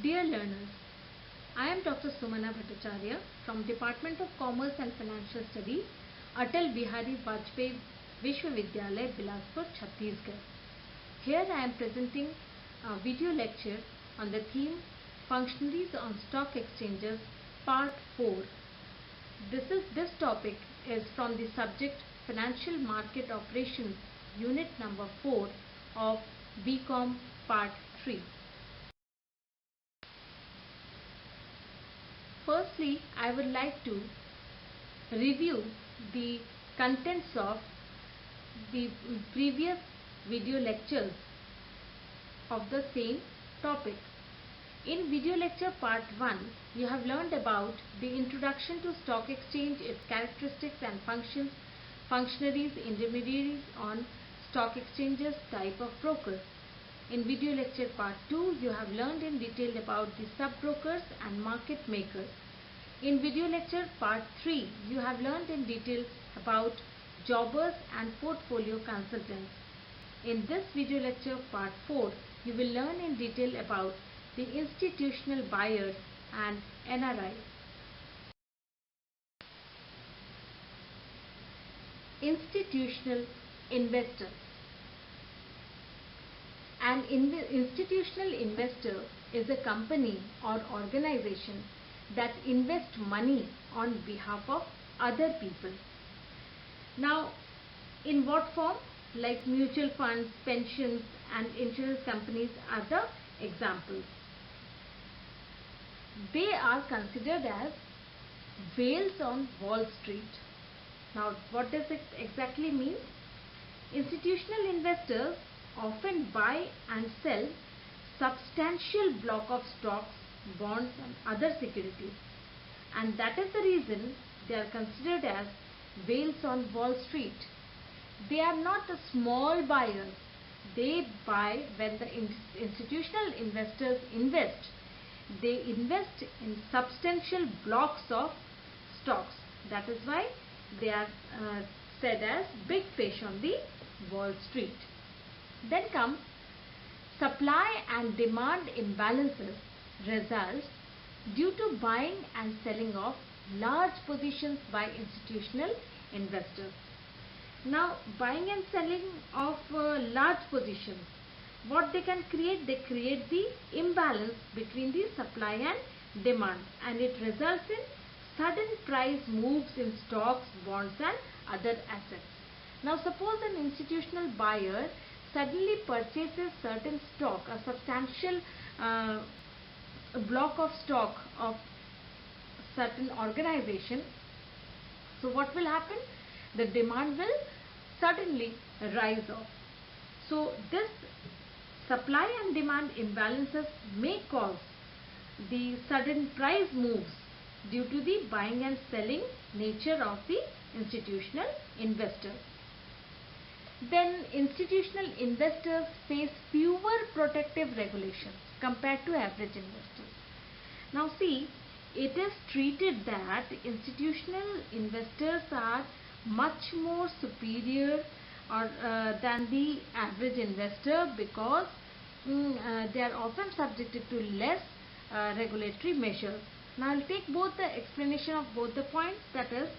Dear learners, I am Dr. Sumana Bhattacharya from Department of Commerce and Financial Studies, Atal Bihari Vajpayee Vishwavidyalaya, Bilaspur, Chhattisgarh. Here I am presenting a video lecture on the theme Functionaries on Stock Exchanges Part 4. This topic is from the subject Financial Market Operations Unit number 4 of BCom Part 3. Firstly, I would like to review the contents of the previous video lectures of the same topic. In video lecture part 1, you have learned about the introduction to stock exchange, its characteristics and functions, functionaries, intermediaries on stock exchanges, type of brokers. In video lecture part 2, you have learned in detail about the sub-brokers and market makers. In video lecture part 3, you have learned in detail about jobbers and portfolio consultants. In this video lecture part 4, you will learn in detail about the institutional buyers and NRIs. Institutional investors. An institutional investor is a company or organization that invests money on behalf of other people. Now, in what form? Like mutual funds, pensions and insurance companies are the examples. They are considered as whales on Wall Street. Now, what does it exactly mean? Institutional investors often buy and sell substantial block of stocks, bonds and other securities, and that is the reason they are considered as whales on Wall Street. They are not the small buyers. They buy when the institutional investors invest. They invest in substantial blocks of stocks. That is why they are said as big fish on the Wall Street. Then comes supply and demand imbalances results due to buying and selling of large positions by institutional investors. Now, buying and selling of large positions, what they can create? They create the imbalance between the supply and demand, and it results in sudden price moves in stocks, bonds and other assets. Now, suppose an institutional buyer suddenly purchases certain stock, a substantial block of stock of certain organization. So what will happen? The demand will suddenly rise up. So this supply and demand imbalances may cause the sudden price moves due to the buying and selling nature of the institutional investors. Then institutional investors face fewer protective regulations compared to average investors. Now see, it is treated that institutional investors are much more superior than the average investor because they are often subjected to less regulatory measures. Now I will take both the explanation of both the points, that is,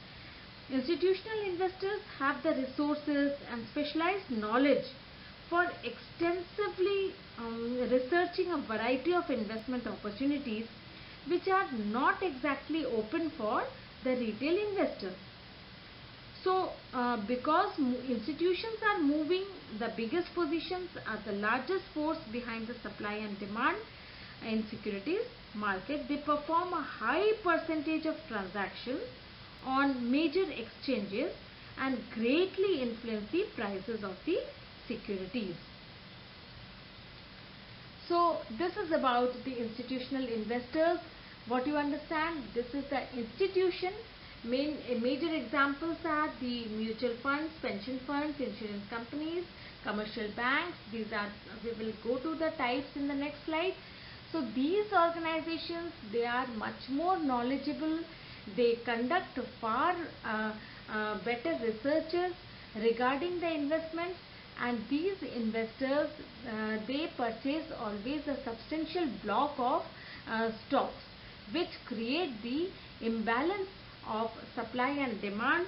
institutional investors have the resources and specialized knowledge for extensively researching a variety of investment opportunities which are not exactly open for the retail investors. So, because institutions are moving the biggest positions, are the largest force behind the supply and demand in securities market, they perform a high percentage of transactions on major exchanges and greatly influence the prices of the securities. So this is about the institutional investors. What you understand, this is the institution. Major examples are the mutual funds, pension funds, insurance companies, commercial banks. We will go to the types in the next slide. So these organizations, they are much more knowledgeable. They conduct far better researches regarding the investments, and these investors they purchase always a substantial block of stocks, which create the imbalance of supply and demand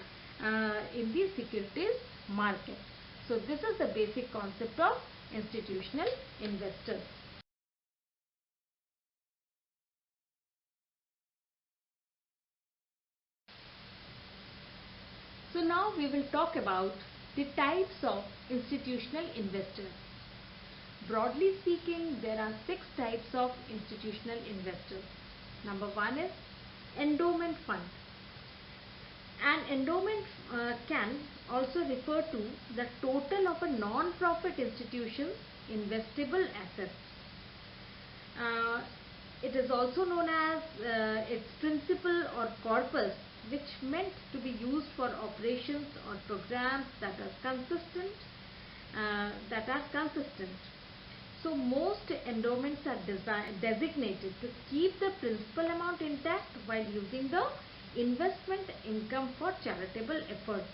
in the securities market. So this is the basic concept of institutional investors. So now we will talk about the types of institutional investors. Broadly speaking, there are 6 types of institutional investors. Number 1 is endowment fund. An endowment can also refer to the total of a non-profit institution's investable assets. It is also known as its principal or corpus, which meant to be used for operations or programs that are consistent. So most endowments are designated to keep the principal amount intact while using the investment income for charitable efforts.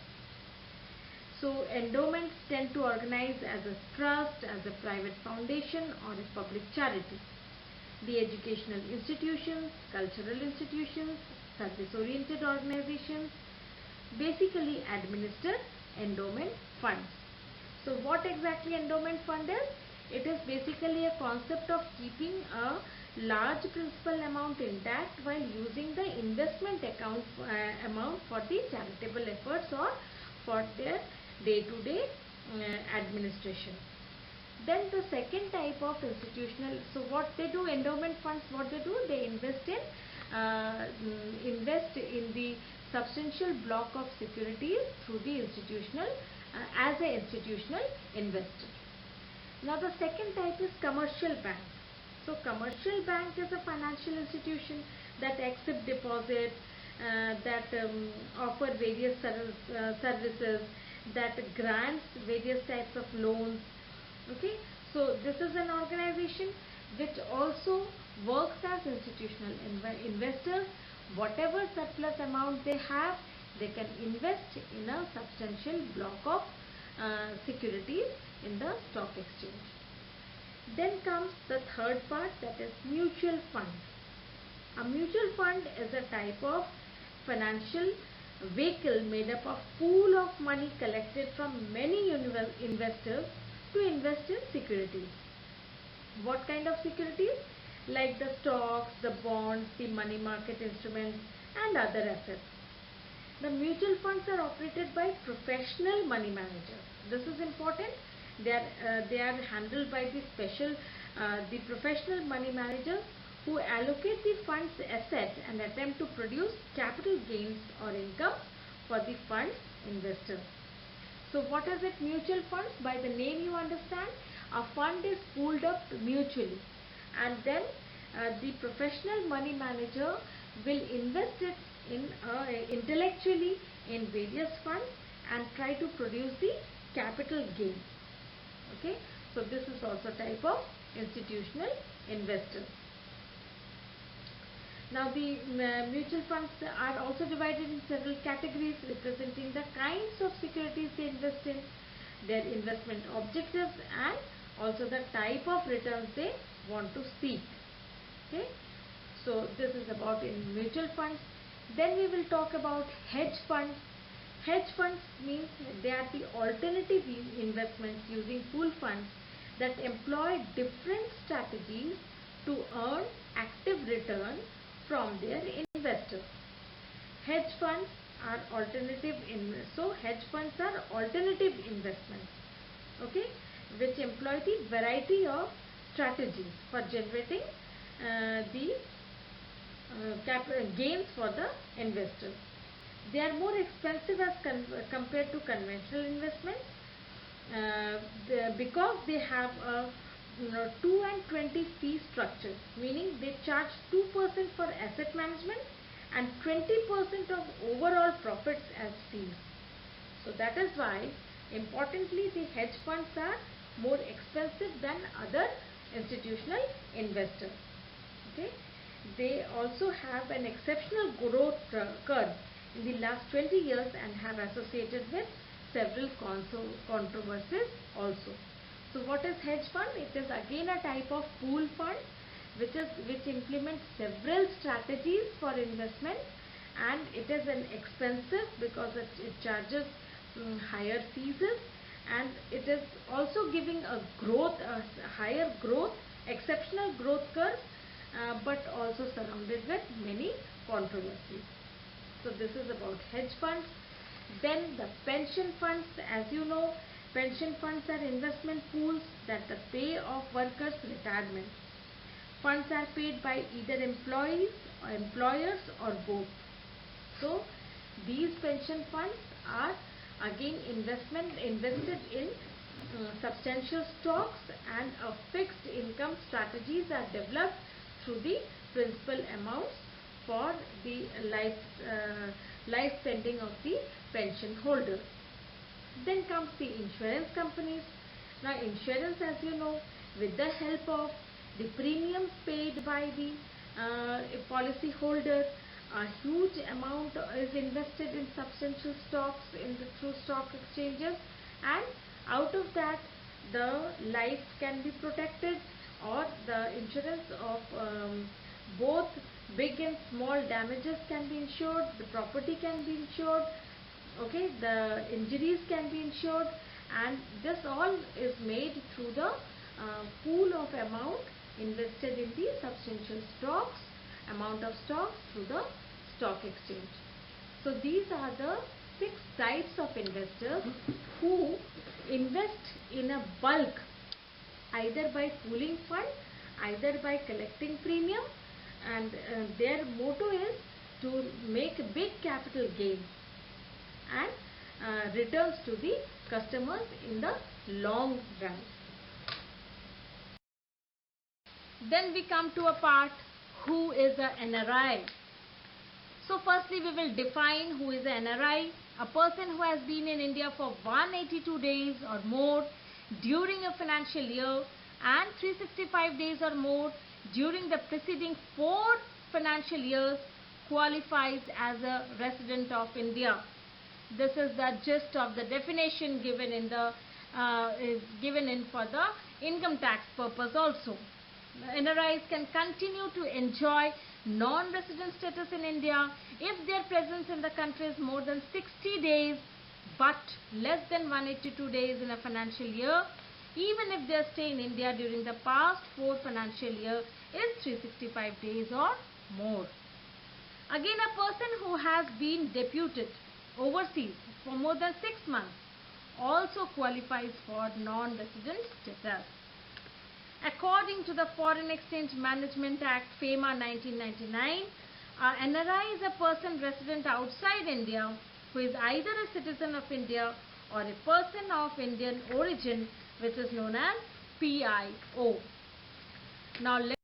So endowments tend to organize as a trust, as a private foundation, or a public charity. The educational institutions, cultural institutions, service-oriented organizations basically administer endowment funds. So what exactly endowment fund is? It is basically a concept of keeping a large principal amount intact while using the investment amount for the charitable efforts or for their day-to-day administration. Then the second type of institutional, so what they do, endowment funds, what they do, they invest in the substantial block of securities through the institutional, as an institutional investor. Now the second type is commercial bank. So commercial bank is a financial institution that accept deposits, that offer various services, that grants various types of loans. Okay, so this is an organization which also works as institutional investors. Whatever surplus amount they have, they can invest in a substantial block of securities in the stock exchange. Then comes the third part, that is mutual fund. A mutual fund is a type of financial vehicle made up of pool of money collected from many investors to invest in securities. What kind of securities? Like the stocks, the bonds, the money market instruments, and other assets. The mutual funds are operated by professional money managers. This is important. They are handled by the professional money managers who allocate the fund's assets and attempt to produce capital gains or income for the fund's investors. So what is it, mutual funds? By the name you understand, a fund is pooled up mutually, and then the professional money manager will invest it in intellectually in various funds and try to produce the capital gain. Okay, so this is also a type of institutional investors. Now the mutual funds are also divided in several categories representing the kinds of securities they invest in, their investment objectives, and also the type of returns they want to seek. Okay, so this is about in mutual funds. Then we will talk about hedge funds. Hedge funds means they are the alternative investments using pool funds that employ different strategies to earn active return from their investors. Hedge funds are alternative investments, okay, which employ the variety of strategies for generating the capital gains for the investors. They are more expensive as compared to conventional investments because they have a 2 and 20 fee structure, meaning they charge 2% for asset management and 20% of overall profits as fees. So that is why, importantly, the hedge funds are more expensive than other institutional investors. Okay, they also have an exceptional growth curve in the last 20 years and have associated with several controversies also. So what is hedge fund? It is again a type of pool fund which implements several strategies for investment, and it is an expensive because it charges higher fees, and it is also giving a higher growth, exceptional growth curve, but also surrounded with many controversies. So this is about hedge funds. Then the pension funds. As you know, pension funds are investment pools that the pay of workers' retirement. Funds are paid by either employees or employers or both. So these pension funds are again invested in substantial stocks, and a fixed income strategies are developed through the principal amounts for the life spending of the pension holders. Then comes the insurance companies. Now insurance, as you know, with the help of the premiums paid by the policy holder, a huge amount is invested in substantial stocks through stock exchanges, and out of that the life can be protected, or the insurance of both big and small damages can be insured, the property can be insured, okay, the injuries can be insured, and this all is made through the pool of amount invested in the substantial amount of stocks through the stock exchange. So these are the 6 types of investors who invest in a bulk, either by pooling fund, either by collecting premium, and their motto is to make big capital gains and returns to the customers in the long run. Then we come to a part, who is a NRI. So firstly we will define who is a NRI. A person who has been in India for 182 days or more during a financial year and 365 days or more during the preceding 4 financial years qualifies as a resident of India. This is the gist of the definition given in for the income tax purpose also. NRIs can continue to enjoy non-resident status in India if their presence in the country is more than 60 days but less than 182 days in a financial year, even if their stay in India during the past 4 financial year is 365 days or more. Again, a person who has been deputed overseas for more than 6 months also qualifies for non-resident status. According to the Foreign Exchange Management Act FEMA 1999, NRI is a person resident outside India who is either a citizen of India or a person of Indian origin, which is known as PIO. Now let's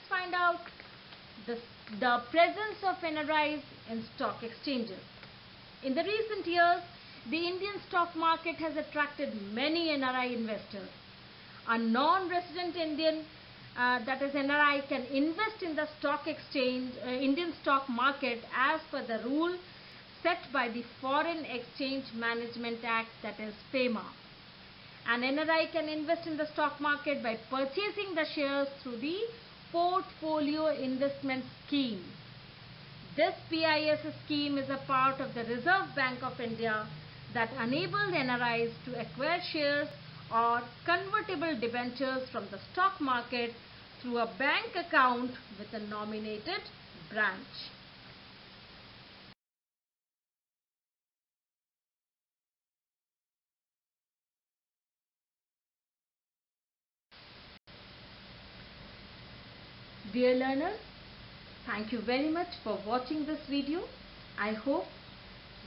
find out the presence of NRIs in stock exchanges. In the recent years, the Indian stock market has attracted many NRI investors. A non-resident Indian, that is NRI, can invest in the stock exchange, Indian stock market as per the rule set by the Foreign Exchange Management Act, that is FEMA. An NRI can invest in the stock market by purchasing the shares through the Portfolio Investment Scheme. This PIS scheme is a part of the Reserve Bank of India that enables NRIs to acquire shares or convertible debentures from the stock market through a bank account with a nominated branch. Dear learners, thank you very much for watching this video. I hope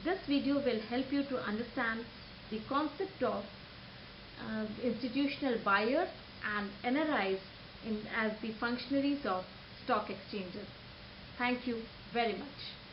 this video will help you to understand the concept of institutional buyers and NRIs as the functionaries of stock exchanges. Thank you very much.